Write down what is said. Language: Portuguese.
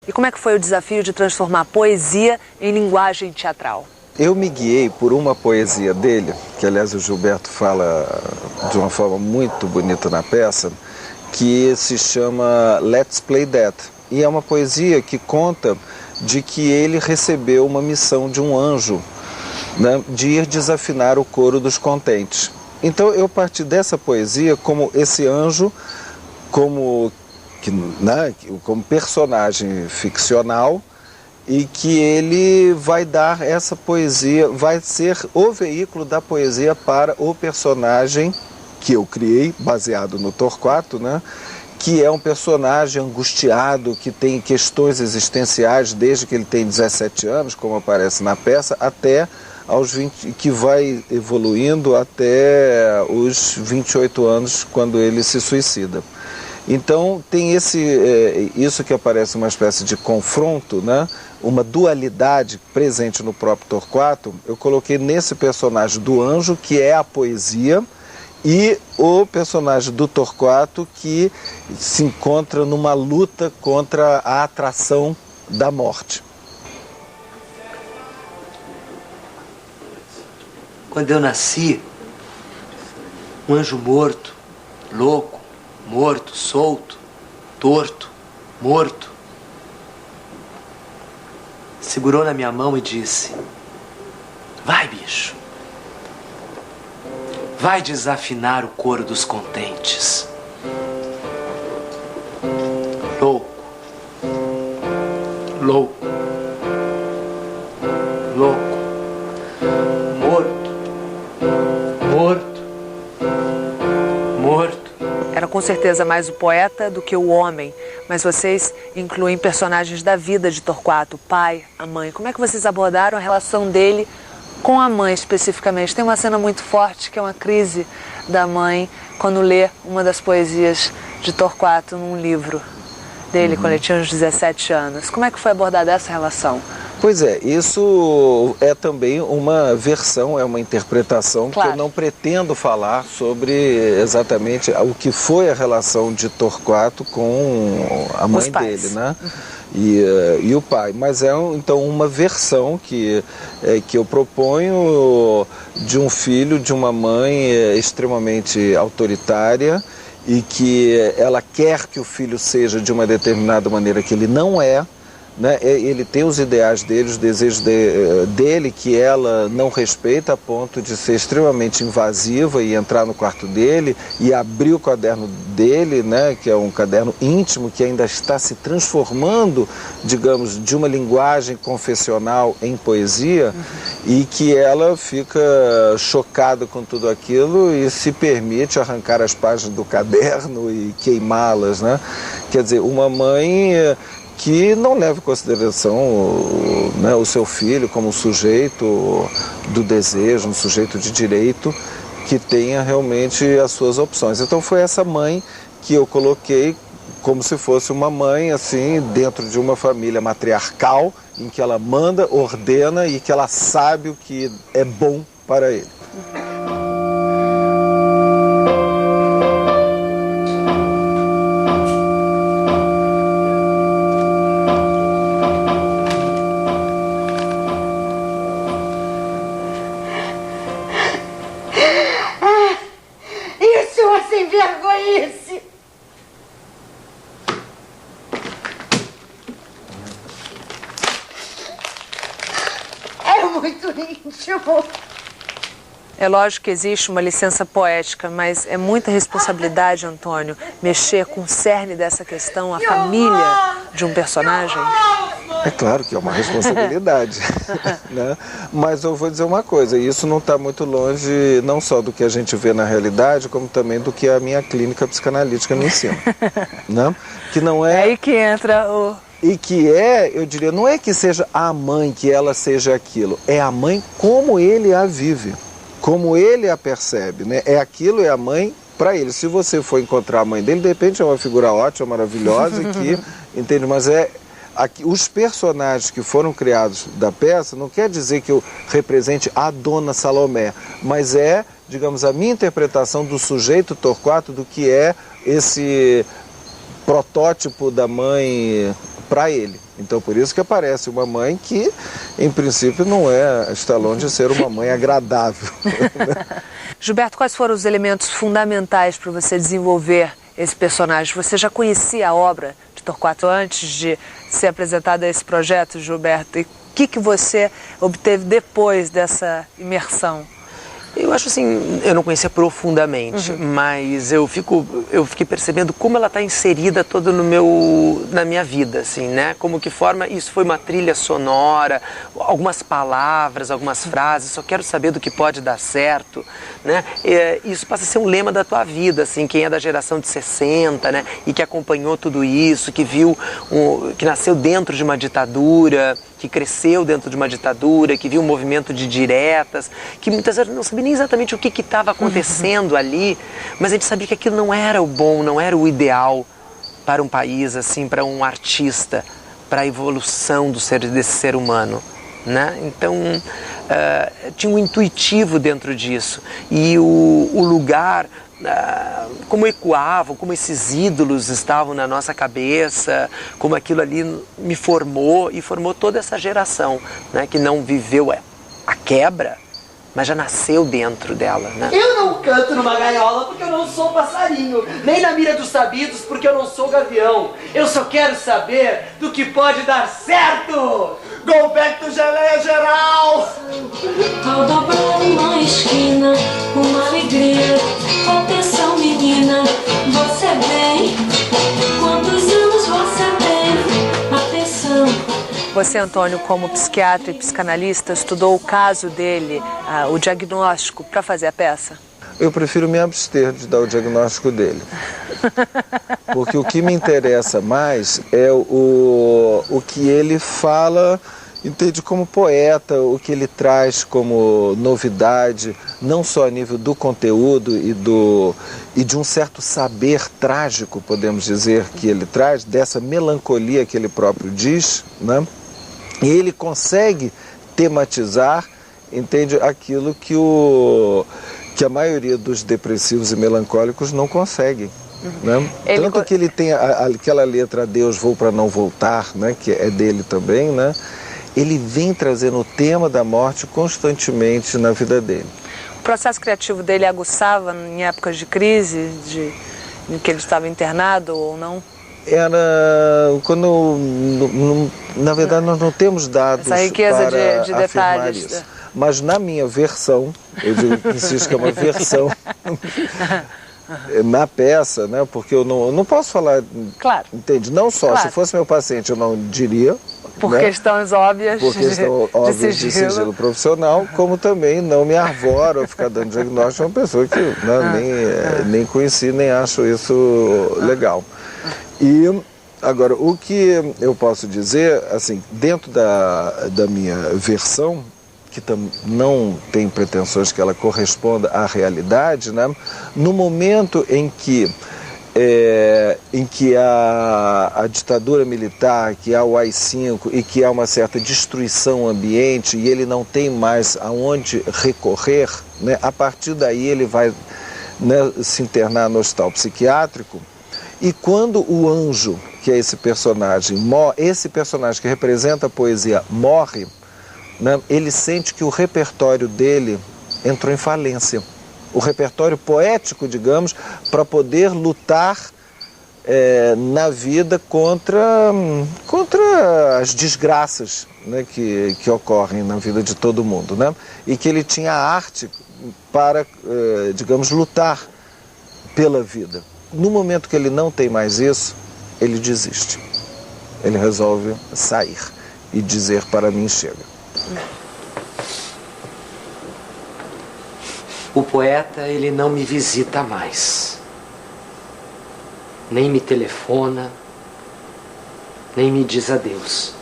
E como é que foi o desafio de transformar poesia em linguagem teatral? Eu me guiei por uma poesia dele, que aliás o Gilberto fala de uma forma muito bonita na peça, que se chama Let's Play That. E é uma poesia que conta de que ele recebeu uma missão de um anjo, né, de ir desafinar o coro dos contentes. Então eu parti dessa poesia como esse anjo, como personagem ficcional, e que ele vai dar essa poesia, vai ser o veículo da poesia para o personagem que eu criei, baseado no Torquato, né? Que é um personagem angustiado, que tem questões existenciais desde que ele tem 17 anos, como aparece na peça, até aos 20, que vai evoluindo até os 28 anos, quando ele se suicida. Então tem isso que aparece uma espécie de confronto, né? Uma dualidade presente no próprio Torquato. Eu coloquei nesse personagem do anjo, que é a poesia, e o personagem do Torquato, que se encontra numa luta contra a atração da morte. Quando eu nasci, um anjo morto, louco, morto, solto, torto, morto, segurou na minha mão e disse: vai, bicho, vai desafinar o coro dos contentes. Louco, louco, louco, morto, morto, morto. Era com certeza mais o poeta do que o homem, mas vocês incluem personagens da vida de Torquato, o pai, a mãe. Como é que vocês abordaram a relação dele com a mãe especificamente? Tem uma cena muito forte que é uma crise da mãe quando lê uma das poesias de Torquato num livro dele, quando ele tinha uns 17 anos. Como é que foi abordada essa relação? Pois é, isso é também uma versão, é uma interpretação, claro, que eu não pretendo falar sobre exatamente o que foi a relação de Torquato com a mãe dele, né? E o pai. Mas é então uma versão que eu proponho de um filho, de uma mãe extremamente autoritária, e que ela quer que o filho seja de uma determinada maneira que ele não é. Né? Ele tem os ideais dele, os desejos dele, que ela não respeita, a ponto de ser extremamente invasiva e entrar no quarto dele e abrir o caderno dele, né? Que é um caderno íntimo que ainda está se transformando, digamos, de uma linguagem confessional em poesia, e que ela fica chocada com tudo aquilo e se permite arrancar as páginas do caderno e queimá-las, né? Quer dizer, uma mãe que não leva em consideração, né, o seu filho como um sujeito do desejo, um sujeito de direito, que tenha realmente as suas opções. Então foi essa mãe que eu coloquei como se fosse uma mãe, assim, dentro de uma família matriarcal, em que ela manda, ordena e que ela sabe o que é bom para ele. É lógico que existe uma licença poética, mas é muita responsabilidade, Antônio, mexer com o cerne dessa questão, a família de um personagem? É claro que é uma responsabilidade, né? Mas eu vou dizer uma coisa, isso não está muito longe não só do que a gente vê na realidade, como também do que a minha clínica psicanalítica me ensina, né? Que não é... É aí que entra o... E que eu diria, não é que seja a mãe, que ela seja aquilo, é a mãe como ele a vive, como ele a percebe, né? É aquilo, é a mãe para ele. Se você for encontrar a mãe dele, de repente é uma figura ótima, maravilhosa, que, entende? Mas os personagens que foram criados da peça, não quer dizer que eu represente a Dona Salomé, mas digamos, a minha interpretação do sujeito Torquato, do que é esse protótipo da mãe para ele. Então, por isso que aparece uma mãe que, em princípio, não está longe de ser uma mãe agradável. Gilberto, quais foram os elementos fundamentais para você desenvolver esse personagem? Você já conhecia a obra de Torquato antes de ser apresentada a esse projeto, Gilberto? E o que você obteve depois dessa imersão? Eu acho assim, eu não conhecia profundamente, mas eu fiquei percebendo como ela está inserida toda na minha vida, assim, né? Como que forma, isso foi uma trilha sonora, algumas palavras, algumas frases, só quero saber do que pode dar certo, né? Isso passa a ser um lema da tua vida, assim, quem é da geração de 60, né? E que acompanhou tudo isso, que viu, que nasceu dentro de uma ditadura, que cresceu dentro de uma ditadura, que viu um movimento de diretas, que muitas vezes não sabia nem exatamente o que estava acontecendo ali, mas a gente sabia que aquilo não era o bom, não era o ideal para um país, assim, para um artista, para a evolução desse ser humano, né? Então, tinha um intuitivo dentro disso. E o lugar, como ecoavam, como esses ídolos estavam na nossa cabeça, como aquilo ali me formou e formou toda essa geração, né, que não viveu a quebra, mas já nasceu dentro dela, né? Eu não canto numa gaiola porque eu não sou passarinho, nem na mira dos sabidos porque eu não sou gavião. Eu só quero saber do que pode dar certo! Go back to geleia geral! Ao dobrar uma esquina, uma alegria. Atenção, menina, você vem. Quantos anos você tem? Atenção. Você, Antônio, como psiquiatra e psicanalista, estudou o caso dele, o diagnóstico, para fazer a peça? Eu prefiro me abster de dar o diagnóstico dele. Porque o que me interessa mais é o que ele fala, entende, como poeta, o que ele traz como novidade, não só a nível do conteúdo e de um certo saber trágico, podemos dizer, que ele traz, dessa melancolia que ele próprio diz, né? E ele consegue tematizar, entende, aquilo que a maioria dos depressivos e melancólicos não conseguem. Né? Tanto que ele tem aquela letra Adeus, vou para não voltar, né? Que é dele também, né? Ele vem trazendo o tema da morte constantemente na vida dele. O processo criativo dele aguçava em épocas de crise, em que ele estava internado ou não? Era quando, na verdade, nós não temos dados essa riqueza para de detalhes. Isso. Mas na minha versão, eu insisto que é uma versão, na peça, né? Porque eu não posso falar, claro, entende? Não só, claro, se fosse meu paciente eu não diria. Por né? Por questão óbvias de sigilo profissional, como também não me arvoro a ficar dando diagnóstico a uma pessoa que nem conheci, nem acho isso legal. E agora, o que eu posso dizer, assim, dentro da minha versão, que não tem pretensões que ela corresponda à realidade, né? No momento em que há a ditadura militar, que há o AI-5 e que há uma certa destruição ambiente e ele não tem mais aonde recorrer, né? A partir daí ele vai, né, se internar no hospital psiquiátrico. E quando o anjo, que é esse personagem que representa a poesia, morre, né, ele sente que o repertório dele entrou em falência. O repertório poético, digamos, para poder lutar na vida contra as desgraças, né, que ocorrem na vida de todo mundo, né? E que ele tinha arte para, digamos, lutar pela vida. No momento que ele não tem mais isso, ele desiste. Ele resolve sair e dizer para mim, chega. O poeta, ele não me visita mais. Nem me telefona, nem me diz adeus.